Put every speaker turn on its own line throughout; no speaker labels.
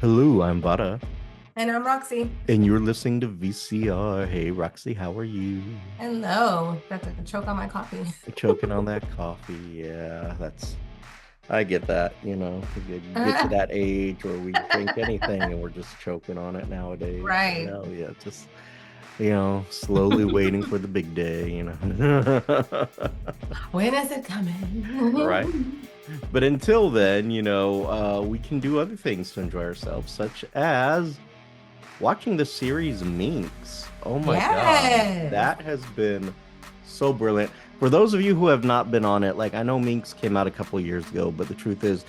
Hello, I'm Vara,
And I'm Roxy.
and you're listening to VCR. Hey, Roxy, how are you?
Hello. Got to choke on my coffee.
Choking on that coffee. Yeah, I get that. You get to that age where we drink anything and we're just choking on it nowadays.
Right.
Yeah, just, slowly waiting for the big day.
When is it
Right?
coming?
But until then, we can do other things to enjoy ourselves, such as watching the series Minx. Oh my God.
Yes.
That has been so brilliant. For those of you who have not been on it, like I know Minx came out a couple of years ago, but the truth is,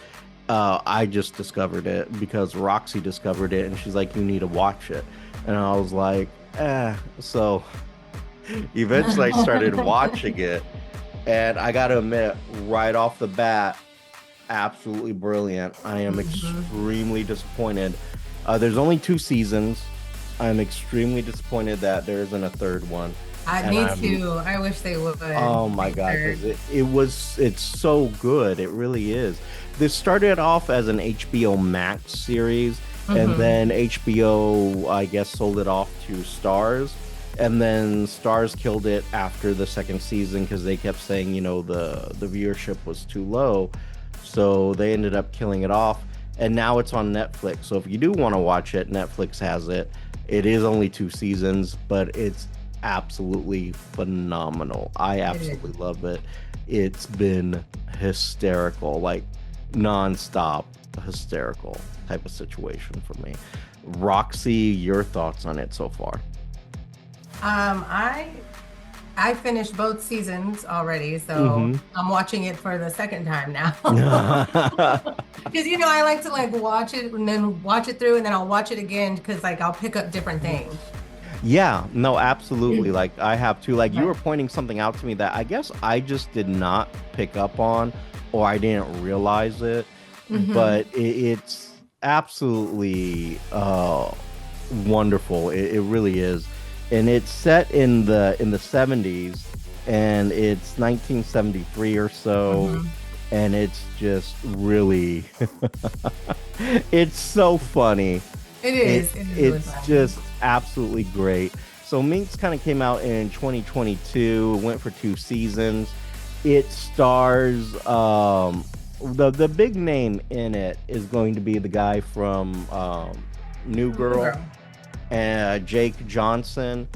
I just discovered it because Roxy discovered it and she's like, you need to watch it. And I was like, eh. So eventually I started watching it. And I got to admit, right off the bat, absolutely brilliant. I am
Mhm.
extremely disappointed. There's only two seasons. I'm extremely disappointed that there isn't a third one. And
Me
I'm,
too. I wish they would
oh my
make
God, because
third.
it's so good. It really is. This started off as an HBO Max series, and
Hmm.
then HBO, I guess, sold it off to Stars. And then Stars killed it after the second season because they kept saying, the viewership was too low. So they ended up killing it off. And now it's on Netflix. So if you do want to watch it, Netflix has it. It is only two seasons, but it's absolutely phenomenal. I
It is.
absolutely love it. It's been hysterical, like nonstop hysterical type of situation for me. Roxy, your thoughts on it so far?
I finished both seasons already, so
Hmm.
I'm watching it for the second time now. Because I like to like watch it and then watch it through and then I'll watch it again because like I'll pick up different things.
Yeah, no, absolutely.
Mm.
Like I have to. Like you
Right.
were pointing something out to me that I guess I just did not pick up on or I didn't realize it, but
Hmm.
it's absolutely wonderful. It really is. And it's set in the 70s and it's 1973 or so
Hmm.
and it's just really it's so funny.
It
it
is. It is really
it's
fun.
just absolutely great. So Minx kind of came out in 2022, went for two seasons. It stars the big name in it is going to be the guy from New
New
Girl,
girl.
and Jake Johnson,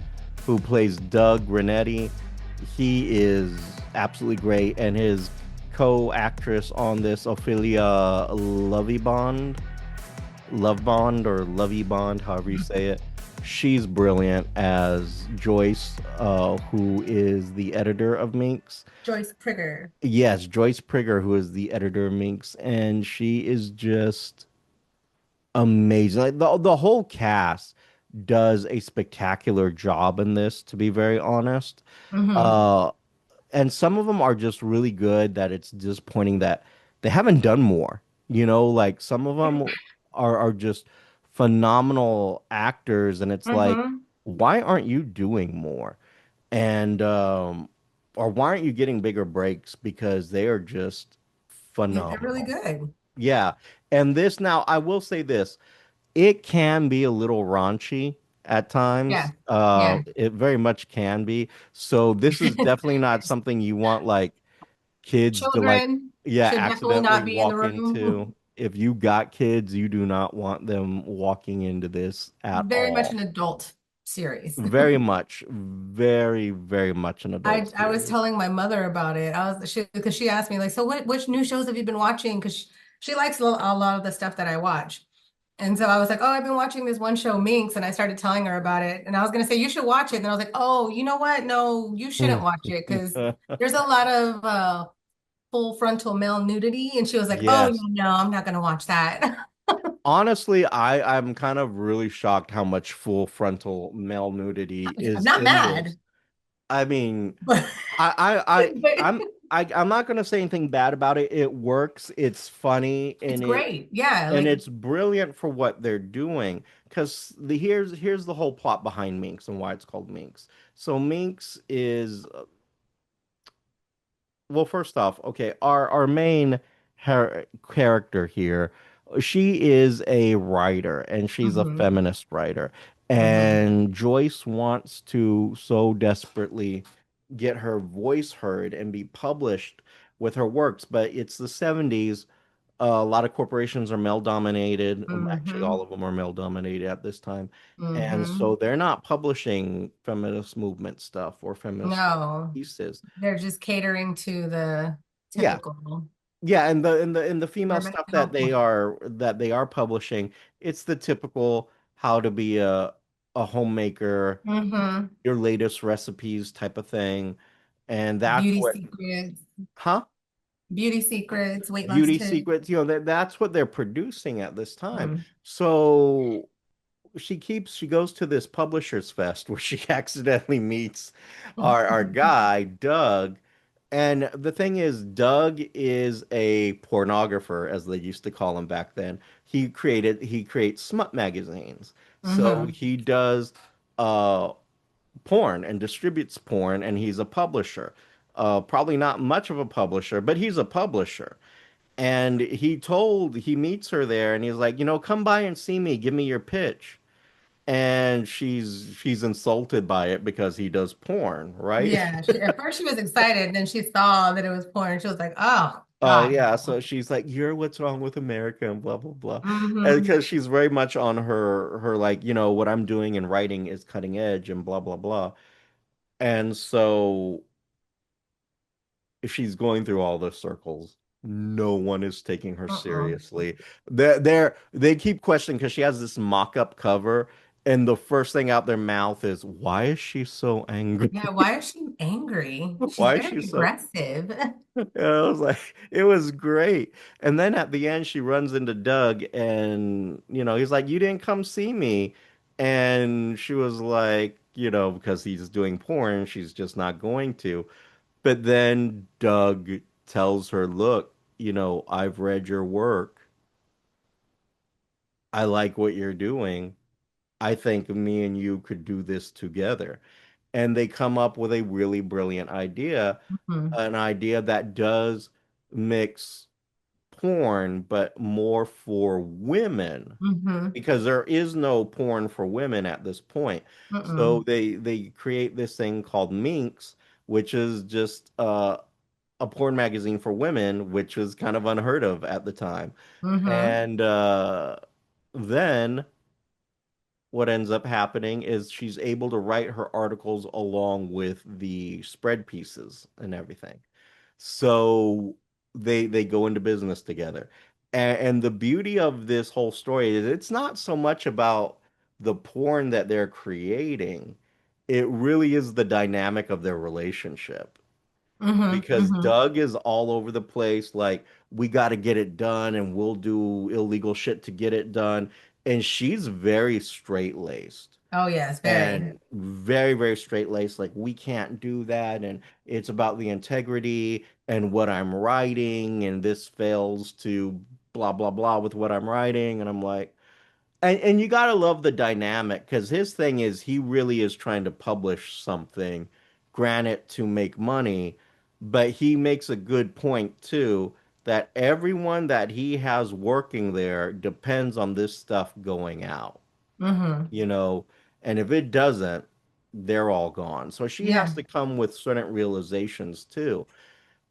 who plays Doug Renetti. He is absolutely great, and his co-actress on this, Ophelia Lovibond, Love Bond or Lovey Bond, however you say it. She's brilliant as Joyce, who is the editor of Minx.
Joyce Prigger.
Yes, Joyce Prigger, who is the editor of Minx, and she is just amazing. Like the whole cast does a spectacular job in this, to be very honest.
Hmm.
Uh, and some of them are just really good that it's disappointing that they haven't done more. Like some of them are just phenomenal actors, and it's like,
Hmm.
why aren't you doing more? And or why aren't you getting bigger breaks? Because they are just
Yeah, they're really
phenomenal.
good.
Yeah. And this now, I will say this, it can be a little raunchy at times.
Yeah. Yeah.
It very much can be. So this is definitely not something you want like kids to like,
Children
yeah,
should definitely
accidentally
not be in the
walk
room.
into. If you got kids, you do not want them walking into this at
Very much
all.
an adult series.
Very much, very, very much an adult
I was
series.
telling my mother about it. Because she asked me like, so which new shows have you been watching? Because she likes a lot of the stuff that I watch. And so I was like, oh, I've been watching this one show, Minx, and I started telling her about it. And I was gonna say you should watch it. And I was like, oh, you know what? No, you shouldn't watch it because there's a lot of full frontal male nudity. And she was like, oh,
Yes.
no, I'm not gonna watch that.
Honestly, I'm kind of really shocked how much full frontal male nudity
I'm
is
not
in this.
mad,
I mean,
but, but
I'm not gonna say anything bad about it. It works, it's funny,
it's great. Yeah,
and
like
it's brilliant for what they're doing. Because here's the whole plot behind Minx and why it's called Minx. So Minx is well, first off, okay, our main character here. She is a writer and she's a
Hmm.
feminist writer.
Hmm.
And Joyce wants to so desperately get her voice heard and be published with her works, but it's the 70s. A lot of corporations are male dominated. Actually, all
Hmm.
of them are male dominated at this time. And so
Hmm.
they're not publishing feminist movement stuff or feminist
No,
pieces.
they're just catering to the
Yeah.
typical
Yeah, and the female
urban
stuff
housewife.
that they are publishing, it's the typical how to be a homemaker,
Hmm.
your latest recipes type of thing. And that's
Beauty
what,
secrets,
huh?
beauty secrets, weight loss
Beauty
tips.
secrets, that's what they're producing at this time.
Mm.
So she goes to this publishers fest where she accidentally meets our guy Doug, and the thing is Doug is a pornographer, as they used to call him back then. He creates smut magazines, so
Hmm.
he does uh porn and distributes porn, and he's a publisher. Probably not much of a publisher, but he's a publisher. And he meets her there and he's like, come by and see me, give me your pitch. And she's insulted by it because he does porn, right?
Yeah, at first she was excited, then she saw that it was porn. She was like, "Oh
Oh
God,
yeah,
no."
so she's like, "You're what's wrong with America," and blah blah blah. And
Hmm.
because she's very much on her like, what I'm doing in writing is cutting edge and blah blah blah. And so if she's going through all the circles, no one is taking her
Mm-mm.
seriously. They keep questioning because she has this mock-up cover, and the first thing out their mouth is, "Why is she so angry?
Yeah, why is she angry? She's
Why is
very
she so?"
aggressive.
And I was like, it was great. And then at the end, she runs into Doug, and he's like, "You didn't come see me," and she was like, because he's doing porn, she's just not going to. But then Doug tells her, "Look, I've read your work. I like what you're doing. I think me and you could do this together." And they come up with a really brilliant idea,
Hmm.
an idea that does mix porn, but more for women,
Hmm.
because there is no porn for women at this point. So
Mm-mm.
they create this thing called Minx, which is just a porn magazine for women, which was kind of unheard of at the time.
Hmm.
And then what ends up happening is she's able to write her articles along with the spread pieces and everything. So they go into business together. And the beauty of this whole story is it's not so much about the porn that they're creating. It really is the dynamic of their relationship,
Hmm.
because
Hmm.
Doug is all over the place. Like, we got to get it done, and we'll do illegal shit to get it done. And she's very straight-laced
Oh yes, very.
and very, very straight-laced. Like, we can't do that. And it's about the integrity and what I'm writing. And this fails to blah, blah, blah with what I'm writing. And I'm like, and you gotta love the dynamic, because his thing is he really is trying to publish something, granted to make money, but he makes a good point too that everyone that he has working there depends on this stuff going out,
Hmm.
you know, and if it doesn't, they're all gone. So she has
Yeah.
to come with certain realizations too.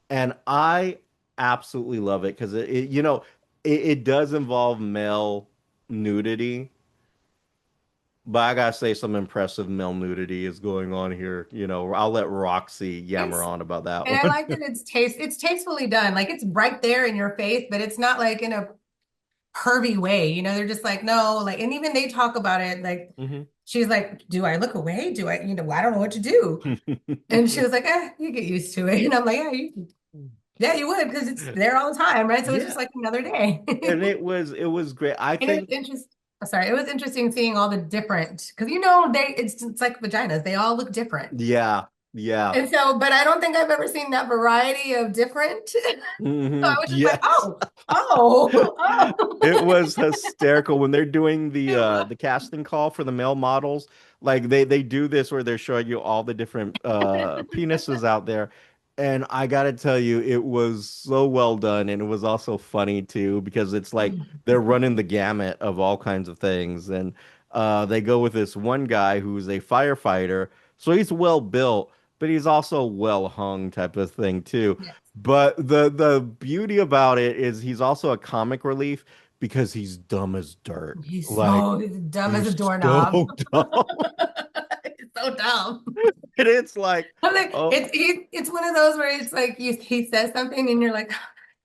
And I absolutely love it because it does involve male nudity, but I gotta say, some impressive male nudity is going on here. I'll let Roxy yammer
It's
on about that
And I
one.
like that it's tastefully done. Like it's right there in your face, but it's not like in a pervy way. They're just like, no, like, and even they talk about it. Like
Mhm.
she's like, do I look away? Do I, I don't know what to do. And she was like, you get used to it. And I'm like, yeah, you would, because it's there all the time, right? So it's just
Yeah,
like another day.
and it was great. I
And it was
think,
interesting. Sorry, it was interesting seeing all the different, because it's like vaginas, they all look different.
yeah, yeah,
And so, but I don't think I've ever seen that variety of different. So I was just like,
yes. It
oh.
was hysterical when they're doing the casting call for the male models. Like they do this where they're showing you all the different penises out there, And I gotta tell you, it was so well done, and it was also funny too because it's like they're running the gamut of all kinds of things, and they go with this one guy who's a firefighter, so he's well built, but he's also well hung type of thing too.
Yes.
But the beauty about it is he's also a comic relief because he's dumb as dirt. Like
He's dumb as a
he's
doorknob.
so dumb,
It's so dumb.
and it's like,
I'm like,
oh.
it's one of those where it's like he says something and you're like,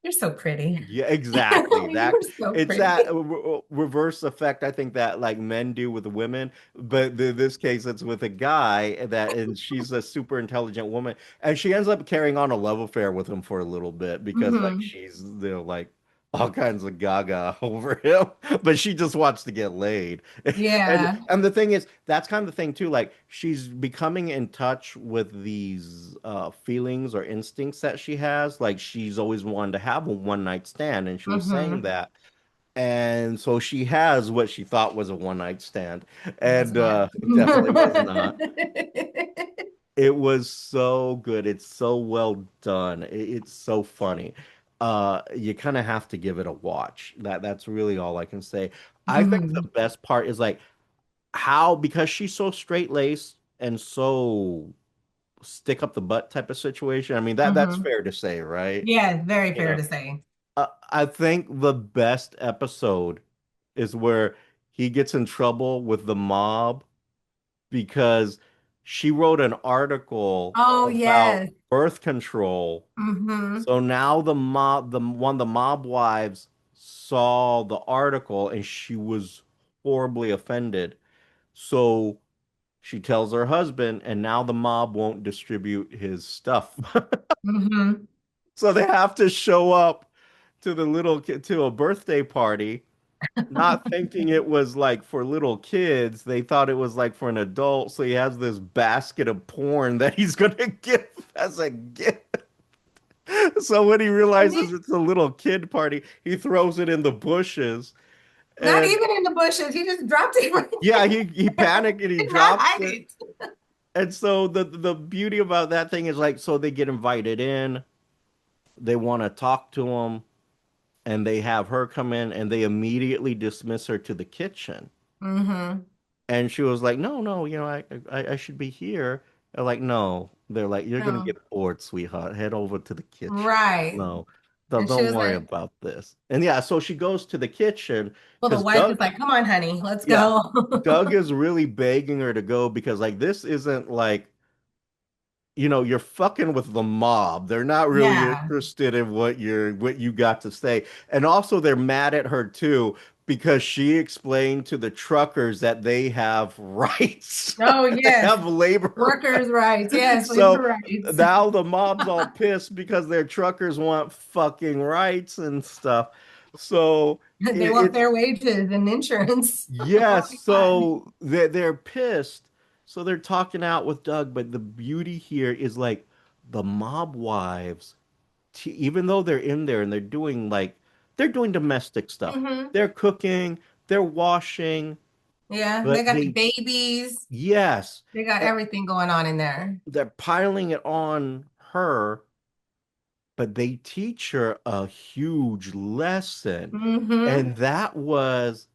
you're so pretty.
Yeah, exactly.
You're so
It's that
pretty.
reverse effect I think that like men do with women, but this case it's with a guy that and she's a super intelligent woman and she ends up carrying on a love affair with him for a little bit because like
Hmm.
she's like all kinds of gaga over him, but she just wants to get laid. And
Yeah.
and the thing is, that's kind of the thing too. Like she's becoming in touch with these feelings or instincts that she has. Like she's always wanted to have a one night stand, and she was saying
Hmm.
that. And so she has what she thought was a one night stand,
It was
and
not.
it definitely was not. It was so good. It's so well done. It's so funny. You kind of have to give it a watch. That's really all I can say. I think the
Mhm.
best part is like how because she's so straight laced and so stick up the butt type of situation. I mean that's
Mhm.
fair to say, right?
Yeah, very
You
fair
know,
to say.
I think the best episode is where he gets in trouble with the mob because she wrote an article
Oh,
about
yes.
birth control.
Hmm.
So now the mob wives saw the article and she was horribly offended. So she tells her husband, and now the mob won't distribute his stuff.
Hmm.
So they have to show up to the little kid to a birthday party, not thinking it was like for little kids. They thought it was like for an adult. So he has this basket of porn that he's gonna give as a gift. So when he
And
realizes it's a little kid party, he throws it in the bushes.
not
And
even in the bushes. He just dropped it right
yeah, he
there.
panicked and he
Did not
drops
hide
it.
it.
And so the beauty about that thing is like so they get invited in, they want to talk to him, and they have her come in and they immediately dismiss her to the kitchen.
Hmm.
And she was like, "No, no, I should be here." They're like, "No." They're like, "You're gonna
No.
get bored, sweetheart. Head over to the kitchen."
Right.
No,
And she
don't
was
worry
like,
about this. And yeah, so she goes to the kitchen
well, the
because
wife is like, come on, honey, let's
Yeah,
go.
Doug is really begging her to go because like this isn't like you're fucking with the mob. They're not really
Yeah.
interested in what you got to say. And also they're mad at her too because she explained to the truckers that they have rights.
Oh,
They
yes.
have labor
Workers' rights. Yes,
rights.
labor
So
rights.
now the mob's all pissed because their truckers want fucking rights and stuff. So
They want
it's
fair wages and insurance. Oh
yes,
my God.
so they're pissed. So they're talking out with Doug, but the beauty here is like the mob wives, even though they're in there and they're doing domestic stuff.
Hmm.
They're cooking, they're washing,
Yeah, they
but
got the babies.
yes,
They got
eh,
everything going on in there.
they're piling it on her, but they teach her a huge lesson.
Hmm.
And that was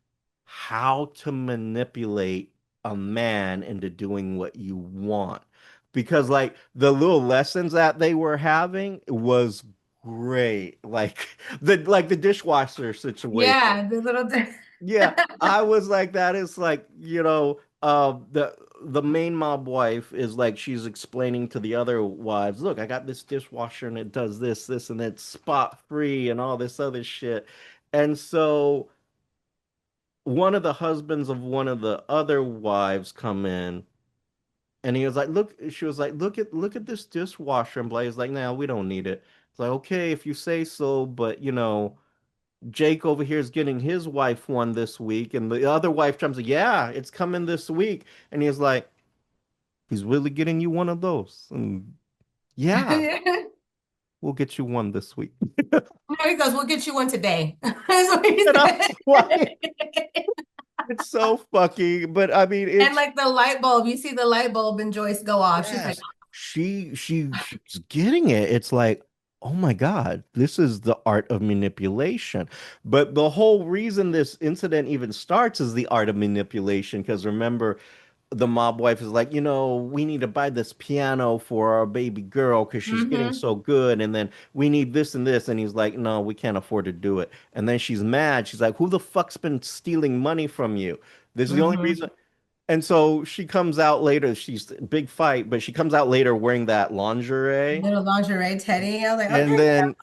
how to manipulate a man into doing what you want. Because like the little lessons that they were having was great. Like the dishwasher situation.
Yeah, the little.
Yeah, I was like, that is like, the main mob wife is like she's explaining to the other wives, look, I got this dishwasher and it does this, this, and it's spot free and all this other shit. And so one of the husbands of one of the other wives come in and he was like, look, she was like, look at this dishwasher. And Blaze like, nah, we don't need it. It's like, okay, if you say so, but Jake over here is getting his wife one this week, and the other wife comes, yeah, it's coming this week. And he's like, he's really getting you one of those. And yeah, we'll get you one this week.
No, he goes, we'll get you one today. That's what he
And I
said.
was like, it's so fucking, but I mean,
And
it's
like the light bulb, you see the light bulb in Joyce go off. She's like,
yes. she's getting it. It's like, oh my God, this is the art of manipulation. But the whole reason this incident even starts is the art of manipulation. Because remember, the mob wife is like, we need to buy this piano for our baby girl because she's getting
Mm-hmm.
so good, and then we need this and this, and he's like, no, we can't afford to do it. And then she's mad. She's like, who the fuck's been stealing money from you? This is the only
Mm-hmm.
reason. And so she comes out later. She's big fight, but she comes out later wearing that lingerie.
Little lingerie teddy. I was like,
And
okay.
then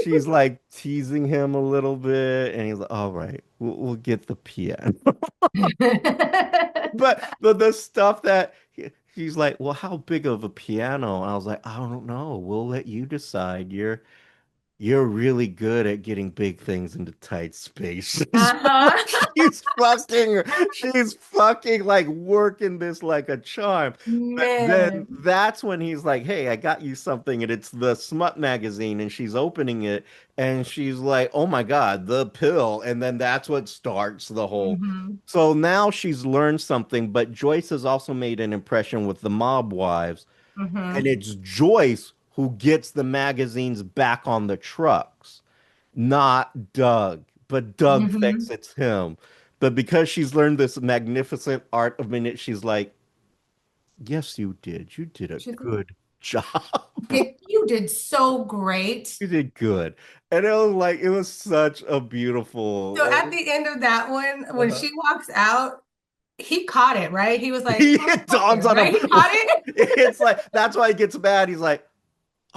she's like teasing him a little bit. And he's like, all right, we'll get the piano. But the stuff that he's like, well, how big of a piano? And I was like, I don't know. We'll let you decide. You're really good at getting big things into tight spaces.
Uh-huh.
She's fucking like working this like a charm. But then
Man.
that's when he's like, hey, I got you something, and it's the smut magazine, and she's opening it, and she's like, oh my God, the pill. And then that's what starts the whole.
Mm-hmm.
So now she's learned something, but Joyce has also made an impression with the mob wives, and
Mm-hmm.
it's Joyce who gets the magazines back on the trucks, not Doug. But Doug thinks
Mm-hmm.
it's him. But because she's learned this magnificent art of minute, she's like, yes, you did. You did a
She's like,
good job.
you did so great.
You did good. And it was like, it was such a beautiful.
So at the end of that one, when
Uh,
she walks out, he caught it, right? He was like, oh,
it
fuck
dawns
you,
on him.
right? He caught it.
It's like, that's why he gets mad. He's like,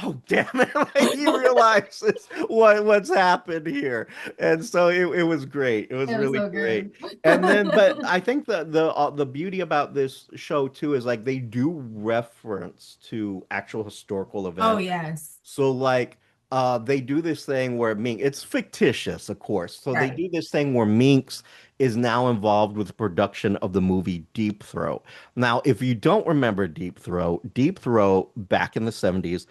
oh damn it. Like he realizes what's happened here. And so it was great. It was
It was
really
so
great.
good.
And then but I think the beauty about this show too is like they do reference to actual historical
Oh,
events.
yes.
So like they do this thing where Mink, it's fictitious, of course. So they
Right.
do this thing where Minx is now involved with the production of the movie Deep Throat. Now, if you don't remember Deep Throat back in the 70s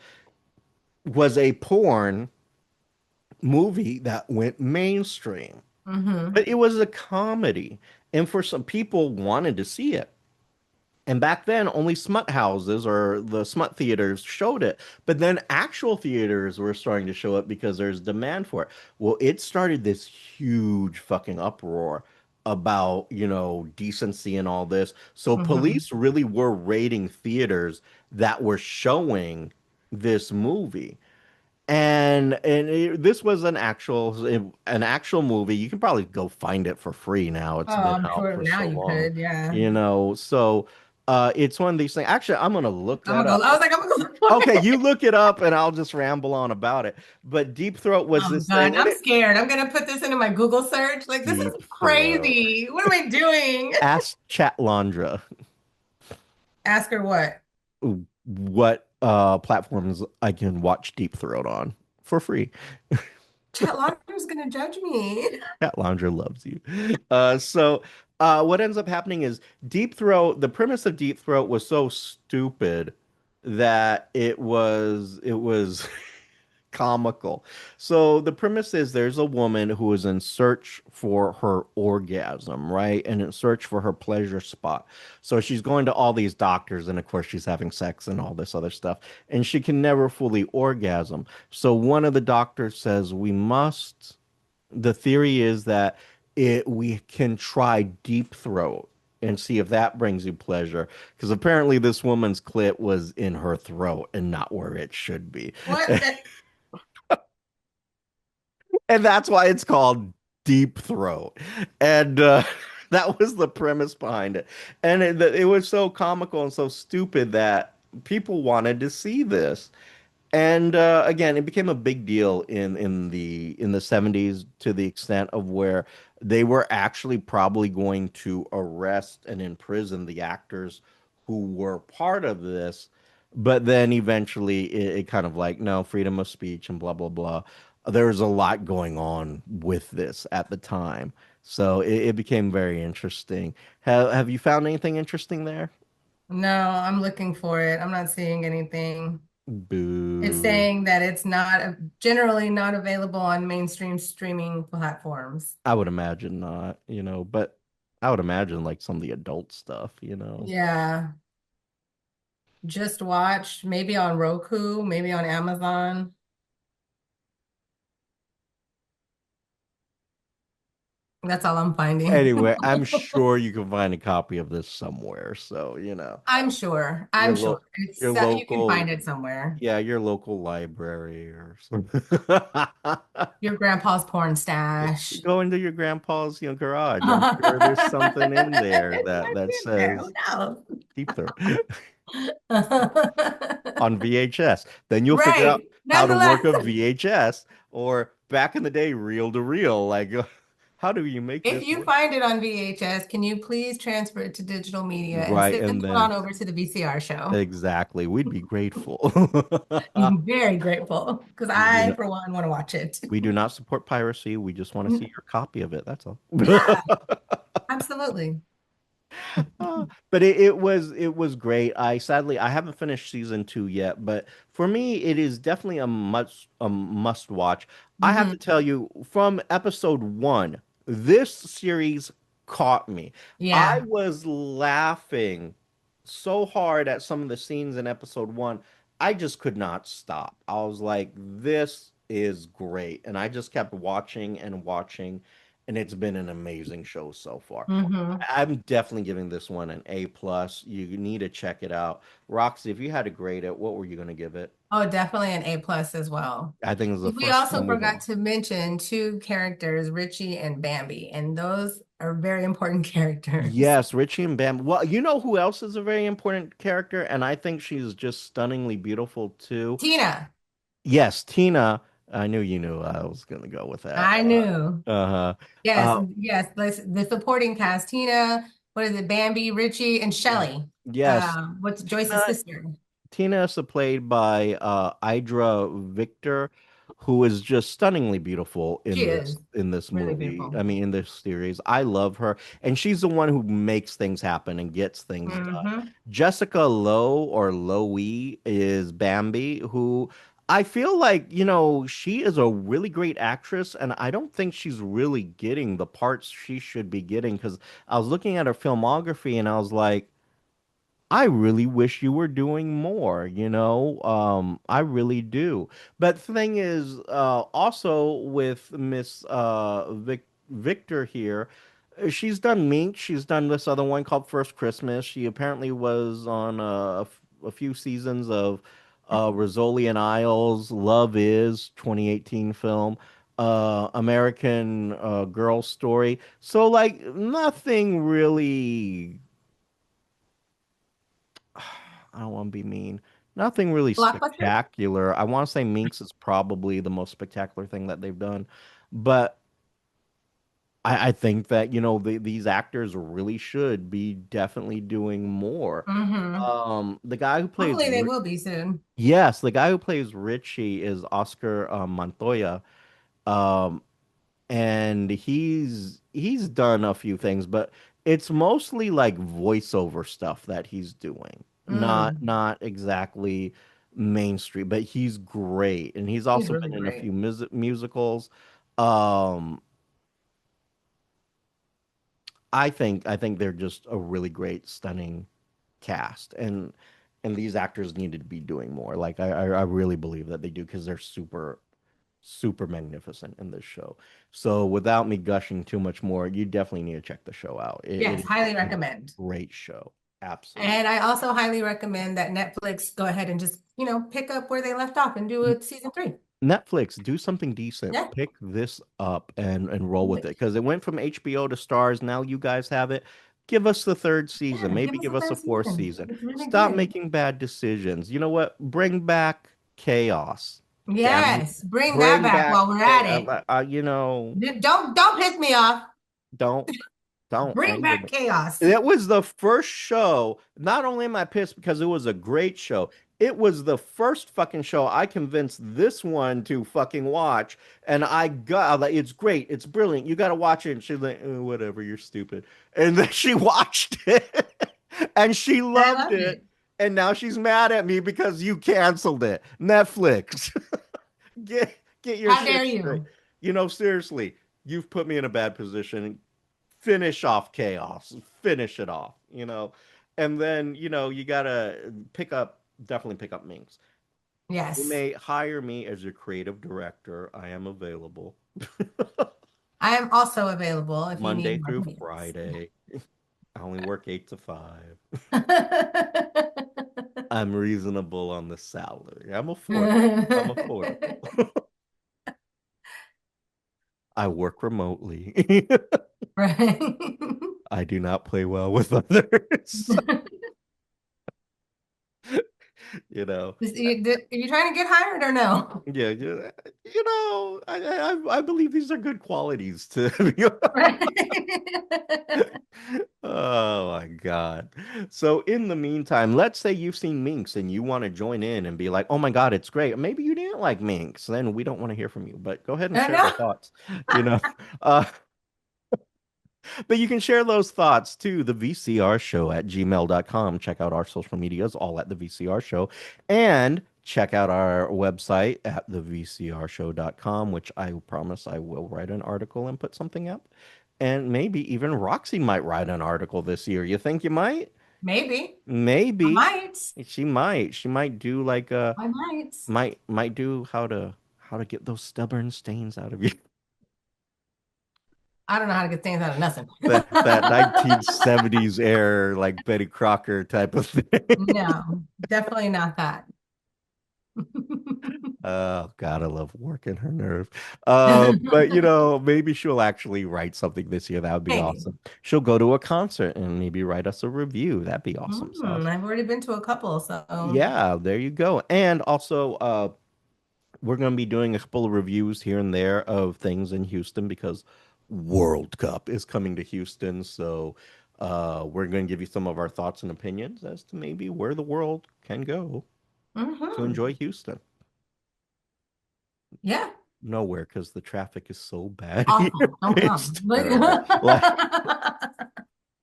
was a porn movie that went mainstream,
Mm-hmm.
but it was a comedy. And for some people wanted to see it. And back then, only smut houses or the smut theaters showed it. But then actual theaters were starting to show it because there's demand for it. Well, it started this huge fucking uproar about, decency and all this. So
Mm-hmm.
police really were raiding theaters that were showing this movie. This was an actual movie. You can probably go find it for free now.
Oh,
It's been
I'm
out
sure
for
now
so
you
long,
could. Yeah.
So it's one of these things. Actually, I'm gonna look
I'm
that
gonna go.
up.
I was like, I'm gonna go look for
Okay,
it.
you look it up, and I'll just ramble on about it. But Deep Throat was
I'm
this
done.
thing, and
I'm
it
scared. I'm gonna put this into my Google search. Like, this is
Deep Throat.
crazy. What am I doing?
Ask Chatlandra
Ask her what?
what platforms I can watch Deep Throat on for free.
Chat Laundry's gonna judge me.
Cat Lounger loves you. What ends up happening is Deep Throat, the premise of Deep Throat was so stupid that it was comical. So the premise is there's a woman who is in search for her orgasm, right? And in search for her pleasure spot. So she's going to all these doctors, and of course she's having sex and all this other stuff, and she can never fully orgasm. So one of the doctors says the theory is that we can try deep throat and see if that brings you pleasure. Because apparently this woman's clit was in her throat and not where it should be.
What? That,
And that's why it's called Deep Throat. And that was the premise behind it. And it was so comical and so stupid that people wanted to see this. And again, it became a big deal in the 70s to the extent of where they were actually probably going to arrest and imprison the actors who were part of this. But then eventually it kind of like, no, freedom of speech and blah, blah, blah. There was a lot going on with this at the time. So it became very interesting. Have you found anything interesting there?
no, I'm looking for it. I'm not seeing anything. It's
Boo.
saying that it's not generally not available on mainstream streaming platforms.
I would imagine not, but I would imagine like some of the adult stuff.
Yeah. just watched, maybe on Roku, maybe on Amazon. That's all I'm finding.
Anyway, I'm sure you can find a copy of this somewhere. So,
I'm sure.
your
I'm sure.
lo your
You can find
local,
it somewhere.
yeah, your local library or something.
Your grandpa's porn stash.
Go into your grandpa's, garage. I'm sure there's something in there
It
that
might be
that
in there. Who
says
knows?
deep throat on VHS. Then you'll figure out
Right.
how to work
Nonetheless,
a VHS or back in the day, reel to reel. Like, how do you make
if
this
you
work?
find it on VHS, can you please transfer it to digital media and
Right,
send it
and
on
then
over to the VCR show?
exactly, we'd be grateful.
I'm very grateful because
We do
I,
not,
for one, want to watch it.
we do not support piracy. We just want to see your copy of it. That's all.
Yeah, absolutely.
But it was great. I haven't finished season 2 yet, but for me it is definitely a must watch. I have
Hmm.
to tell you from episode 1, this series caught me. I
Yeah.
was laughing so hard at some of the scenes in episode 1. I just could not stop. I was like, this is great. And I just kept watching and watching, and it's been an amazing show so far.
Hmm.
I'm definitely giving this one an A plus. You need to check it out. Roxy, if you had to grade it, what were you going to give it?
Oh, definitely an A plus as well.
I think it's the
We
first
also
time we've
forgot
all.
to mention two characters, Richie and Bambi, and those are very important characters.
Yes, Richie and Bam. Well, you know who else is a very important character, and I think she's just stunningly beautiful too.
Tina,
Yes, Tina. I knew you knew I was going to go with that.
I knew.
Uh-huh.
Yes,
Uh,
yes. The supporting cast, Tina, what is it, Bambi, Richie, and Shelly.
yes,
What's Joyce's
Tina
sister?
Tina is played by Idra Victor, who is just stunningly beautiful
She
in this
is
in this
really
movie. I
beautiful.
mean, in this series. I love her, and she's the one who makes things happen and gets things done.
Hmm.
Jessica Lowe or Lowe is Bambi, who I feel like, she is a really great actress, and I don't think she's really getting the parts she should be getting because I was looking at her filmography and I was like, I really wish you were doing more, I really do. But the thing is, also with Miss Victor here, she's done Minx. She's done this other one called First Christmas. She apparently was on a few seasons of Rizzoli and Isles, Love Is 2018 film, American Girl Story. So like nothing really. I don't want to be mean. Nothing really
Blockbuster?
spectacular. I want to say Minx is probably the most spectacular thing that they've done, but I think that these actors really should be definitely doing more.
Hmm.
The guy who plays
Hopefully they will be soon.
yes, the guy who plays Richie is Oscar Montoya. Um, and he's done a few things, but it's mostly like voiceover stuff that he's doing. Not
Mm,
not exactly mainstream, but he's great, and he's
he's
also
really
been in a
great.
few musicals. Um, I think they're just a really great, stunning cast, and these actors needed to be doing more. Like I really believe that they do because they're super super magnificent in this show. So without me gushing too much more, you definitely need to check the show out. It
Yes,
is
highly
a
recommend.
great show. Absolutely.
And I also highly recommend that Netflix go ahead and just, pick up where they left off and do a season three.
Netflix, do something decent.
Yeah,
Pick this up and roll
do
with it
it.
because it went from HBO to Stars. Now you guys have it. Give us the third season.
Yeah, give
Maybe
us a
give us a
third
fourth
season.
season.
It's really
Stop
good.
making bad decisions. You know what? Bring back chaos. Damn it.
Yes, bring that
Bring
back
back
while we're at
chaos.
it.
You know,
Don't piss me off.
don't. Don't. I
Bring
really
back
don't.
chaos.
It was the first show. Not only am I pissed because it was a great show, it was the first fucking show I convinced this one to fucking watch. And I was like, it's great. It's brilliant. You got to watch it. And she's like, "Oh, whatever. You're stupid." And then she watched it and she
And I
loved
loved
it.
it.
And now she's mad at me because you canceled it. Netflix, get your
How
shit
dare
straight.
you?
Seriously, you've put me in a bad position. Finish off chaos. Finish it off. And then, you gotta definitely pick up Minx. You
Yes.
may hire me as your creative director. I am available
I am also available if you
Monday
need more
through
hints.
Friday. I only work 8 to 5. I'm reasonable on the salary. I'm affordable. I'm affordable. I work remotely.
Right.
I do not play well with others. you know,
Are you trying to get hired or no?
yeah, yeah. I believe these are good qualities to be.
Right.
Oh my God. So in the meantime, let's say you've seen Minx and you want to join in and be like, oh my God, it's great. Maybe you didn't like Minx. Then we don't want to hear from you, but go ahead and
I
share the
know.
thoughts. You know, uh, but you can share those thoughts to the VCR show at gmail.com. Check out our social medias, all at the VCR show. And check out our website at the VCRshow.com, which I promise I will write an article and put something up. And maybe even Roxy might write an article this year. You think you might?
Maybe. I
Maybe.
might.
She might. She might do like a
I might.
might do how to get those stubborn stains out of you.
I don't know how to get things out of nothing.
That 1970s air like Betty Crocker type of thing.
No, definitely not that.
Oh God, I love working her nerve. But maybe she'll actually write something this year. That would be
Maybe.
awesome. She'll go to a concert and maybe write us a review. That'd be awesome sauce.
I've already been to a couple, so
Yeah, there you go. And also, we're going to be doing a couple of reviews here and there of things in Houston because World Cup is coming to Houston. So, we're going to give you some of our thoughts and opinions as to maybe where the world can go to
hmm
enjoy Houston.
Yeah,
Nowhere because the traffic is so bad here.
awful. Don't
It's
come.
terrible. Like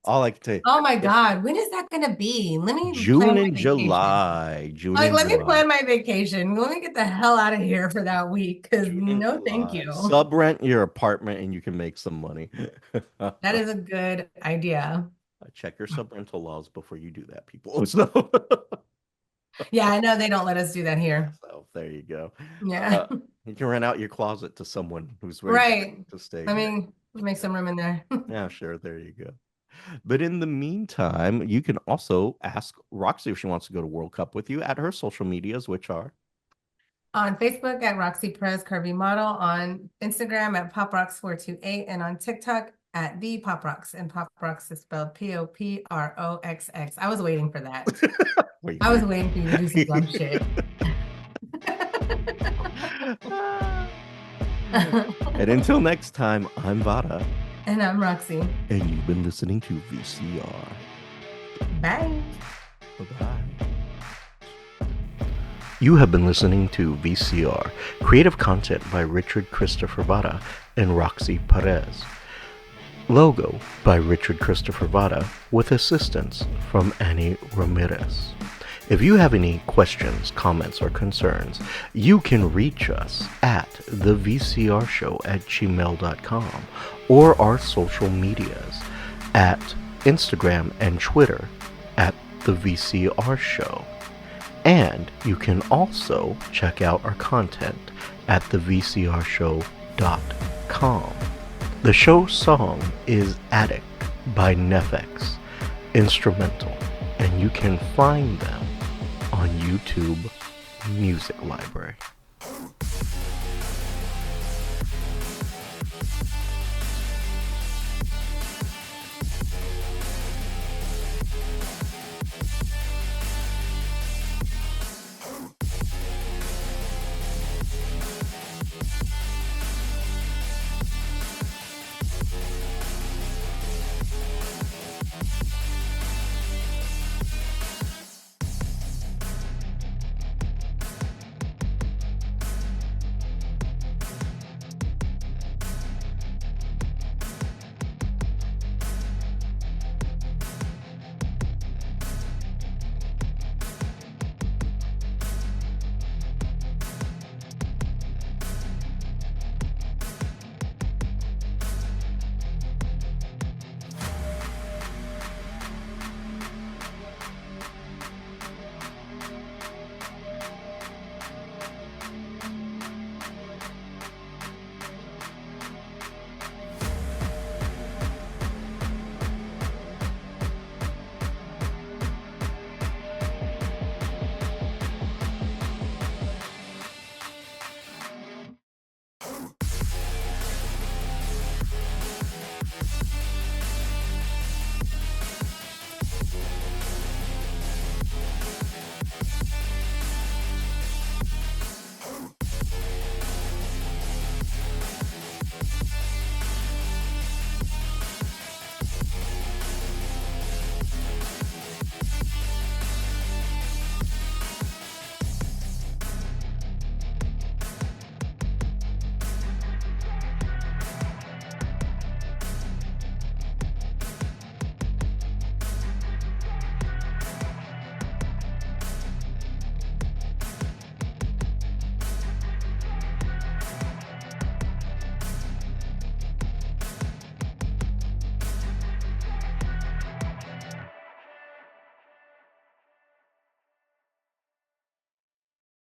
all I can tell you,
Oh my
it's
God, when is that gonna be? Let me plan
June and
my vacation.
July. June
Like,
and
let me
July.
plan my vacation. Let me get the hell out of here for that week, because
June and
no, thank
July.
you.
Sub rent your apartment and you can make some money.
That is a good idea.
Check your sub rental laws before you do that, people. So,
Yeah, I know they don't let us do that here.
so there you go.
Yeah,
You can rent out your closet to someone who's ready
right.
to stay
Let
here.
me make some room in there.
Yeah, sure. There you go. But in the meantime, you can also ask Roxy if she wants to go to World Cup with you at her social medias, which are
On Facebook at Roxy Perez Curvy Model, on Instagram at PopRocks428, and on TikTok at the PopRocks. And PopRocks is spelled POPROXX. I was waiting for that.
wait,
I was
wait.
waiting for you to do some dumb shit.
And until next time, I'm Vara,
And I'm Roxy.
and you've been listening to VCR.
Bye.
Bye-bye. You have been listening to VCR, creative content by Richard Christopher Vara and Roxy Perez. Logo by Richard Christopher Vara with assistance from Annie Ramirez. If you have any questions, comments, or concerns, you can reach us at thevcrshow@gmail.com or our social medias at Instagram and Twitter at the VCR Show. And you can also check out our content at thevcrshow.com. The show song is Attic by Nefex, instrumental, and you can find them on YouTube Music Library.